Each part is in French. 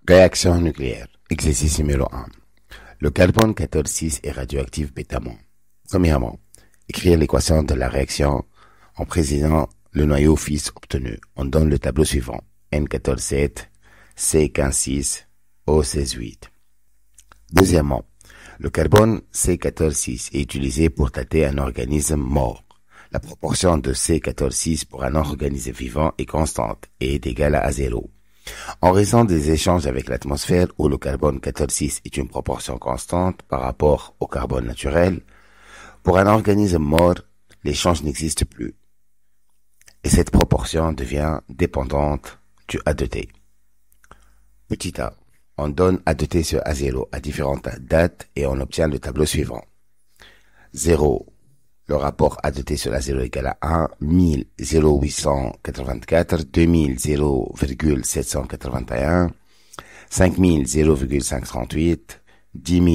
Réaction nucléaire. Exercice numéro 1. Le carbone 14,6 est radioactif bêtement. Premièrement, écrire l'équation de la réaction en précisant le noyau fils obtenu. On donne le tableau suivant. N14,7, C15,6, O16,8. Deuxièmement, le carbone C14,6 est utilisé pour dater un organisme mort. La proportion de C14,6 pour un organisme vivant est constante et est égale à 0. En raison des échanges avec l'atmosphère où le carbone 14,6 est une proportion constante par rapport au carbone naturel, pour un organisme mort, l'échange n'existe plus. Et cette proportion devient dépendante du A de T. Petit a, on donne A de T sur A0 à différentes dates et on obtient le tableau suivant. 0, le rapport A de T sur A0 égale à 1, 1000, 0,884, 2000, 0,781, 5000, 0,538, 10 000,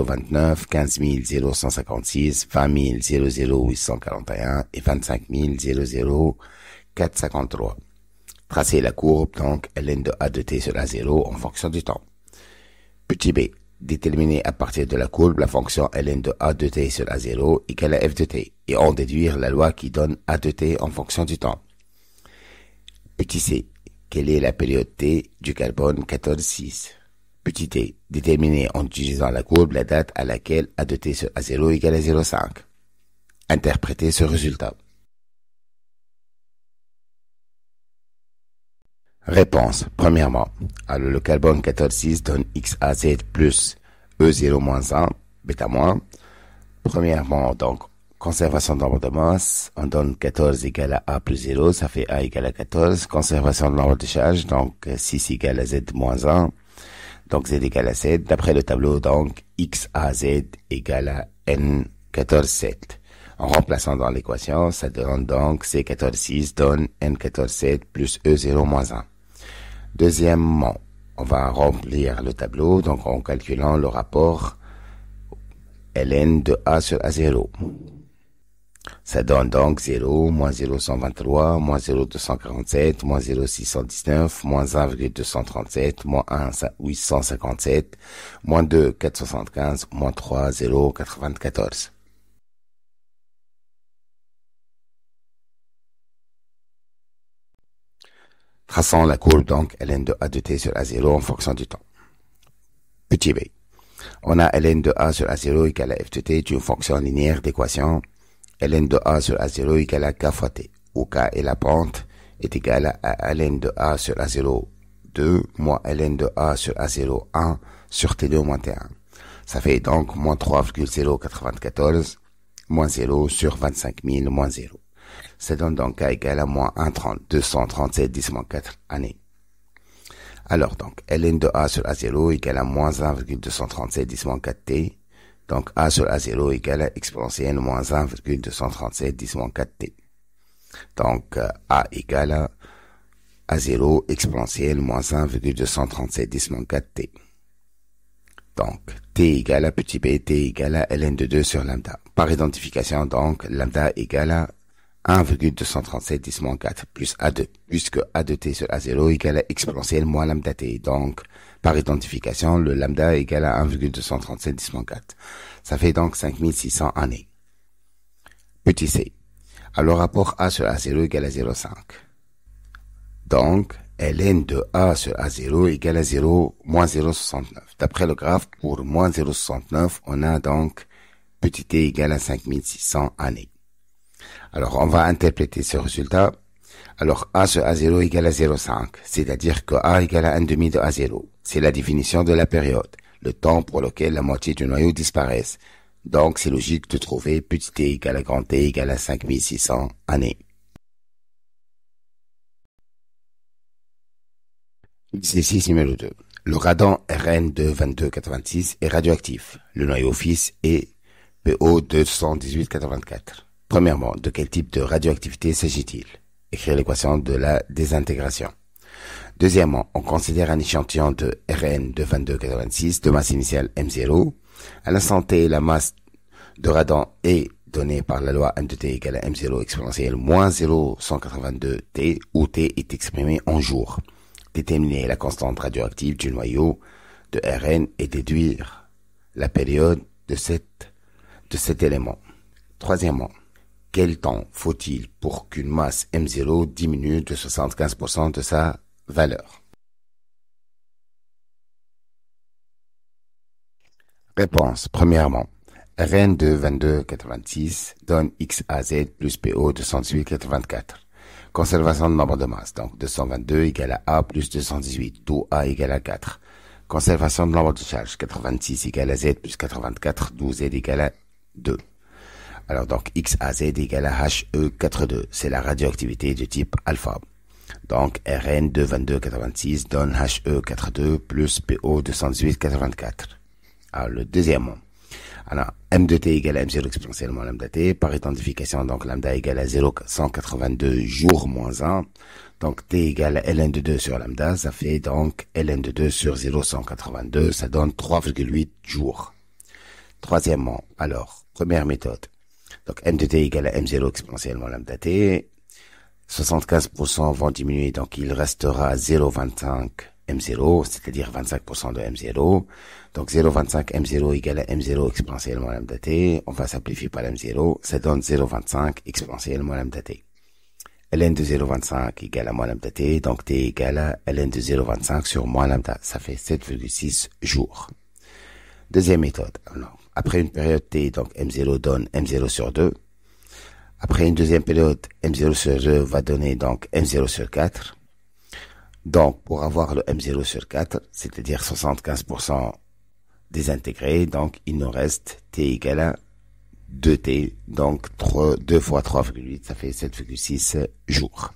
0,29, 15 000, 0,156, 20 000, 0,841 et 25 000, 0,453. Tracez la courbe, donc, ln de A de T sur A0 en fonction du temps. Petit b, déterminer à partir de la courbe la fonction ln de A de T sur A0 égale à f de T et en déduire la loi qui donne A de T en fonction du temps. Petit c, quelle est la période T du carbone 14,6? Petit t, déterminer en utilisant la courbe la date à laquelle A de T sur A0 égale à 0,5. Interprétez ce résultat. Réponse. Premièrement, alors le carbone 14,6 donne XAZ plus E0 moins 1, bêta moins. Premièrement, donc, conservation de nombre de masse, on donne 14 égale à A plus 0, ça fait A égale à 14. Conservation de nombre de charge, donc 6 égale à Z moins 1, donc Z égale à 7. D'après le tableau, donc, XAZ égale à N14,7. En remplaçant dans l'équation, ça donne donc C14,6 donne N14,7 plus E0 moins 1. Deuxièmement, on va remplir le tableau, donc en calculant le rapport ln de A sur A0. Ça donne donc 0, moins 0,123, moins 0,247, moins 0,619, moins 1,237, moins 1,857, moins 2,475, moins 3,094. Traçons la courbe donc ln de A de T sur A0 en fonction du temps. Petit b. On a ln de A sur A0 égale à f de T est une fonction linéaire d'équation. Ln de A sur A0 égale à k fois T, où k est la pente, est égal à ln de A sur A0 2 moins ln de A sur A0 1 sur T2 moins T1. Ça fait donc moins 3,094 moins 0 sur 25 000 moins 0. Ça donne donc k égale à moins 237 10 moins 4 années. Alors donc, ln de A sur A0 égale à moins 1,237 10 moins 4 T. Donc A sur A0 égale à exponentielle moins 1,237 10 moins 4 T. Donc A égale à A0 exponentielle moins 1,237 10 moins 4 T. Donc T égale à petit b, T égale à ln de 2 sur lambda. Par identification donc, lambda égale à 1,237 10 moins 4 plus A2, puisque A de T sur A0 égale à exponentielle moins lambda T. Donc, par identification, le lambda égale à 1,237 10 moins 4. Ça fait donc 5600 années. Petit c. Alors, rapport A sur A0 égale à 0,5. Donc, ln de A sur A0 égale à 0, moins 0,69. D'après le graphe, pour moins 0,69, on a donc petit t égale à 5600 années. Alors, on va interpréter ce résultat. Alors, A sur A0 égale à 0,5, c'est-à-dire que A égale à 1,5 de A0. C'est la définition de la période, le temps pour lequel la moitié du noyau disparaisse. Donc, c'est logique de trouver petit t égale à grand T égale à 5600 années. Exercice numéro 2. Le radon Rn22286 est radioactif. Le noyau fils est PO21884. Premièrement, de quel type de radioactivité s'agit-il? Écrire l'équation de la désintégration. Deuxièmement, on considère un échantillon de Rn de 2286 de masse initiale M0. À l'instant T, la masse de radon est donnée par la loi M de T égale à M0 exponentielle moins 0,182 T, où T est exprimé en jours. déterminer la constante radioactive du noyau de Rn et déduire la période de cet élément. Troisièmement, quel temps faut-il pour qu'une masse M0 diminue de 75% de sa valeur? Réponse. Premièrement, Rn de 22,86 donne XAZ plus PO de 118,84. Conservation de nombre de masse, donc 222 égale à A plus 218, d'où A égale à 4. Conservation de nombre de charge, 86 égale à Z plus 84, d'où Z égale à 2. Alors donc XAZ égale à HE42, c'est la radioactivité de type alpha. Donc Rn de 22,86 donne HE42 plus PO de 118,84. Alors le deuxièmement. Alors, M de T égale à M0 exponentiellement lambda T. Par identification, donc lambda égale à 0,182 jours moins 1. Donc T égale à ln de 2 sur lambda. Ça fait donc ln de 2 sur 0,182. Ça donne 3,8 jours. Troisièmement, alors, première méthode. Donc M de T égale à M0 exponentiellement lambda T. 75% vont diminuer, donc il restera 0,25 M0, c'est-à-dire 25% de M0. Donc 0,25 M0 égale à M0 exponentiellement lambda T. On va simplifier par M0. Ça donne 0,25 exponentiellement lambda T. ln de 0,25 égale à moins lambda T. Donc T égale à ln de 0,25 sur moins lambda. Ça fait 7,6 jours. Deuxième méthode. Alors, après une période T, donc M0 donne M0 sur 2. Après une deuxième période, M0 sur 2 va donner donc M0 sur 4. Donc, pour avoir le M0 sur 4, c'est-à-dire 75% désintégré, donc il nous reste T égale à 2T, donc 2 fois 3,8, ça fait 7,6 jours.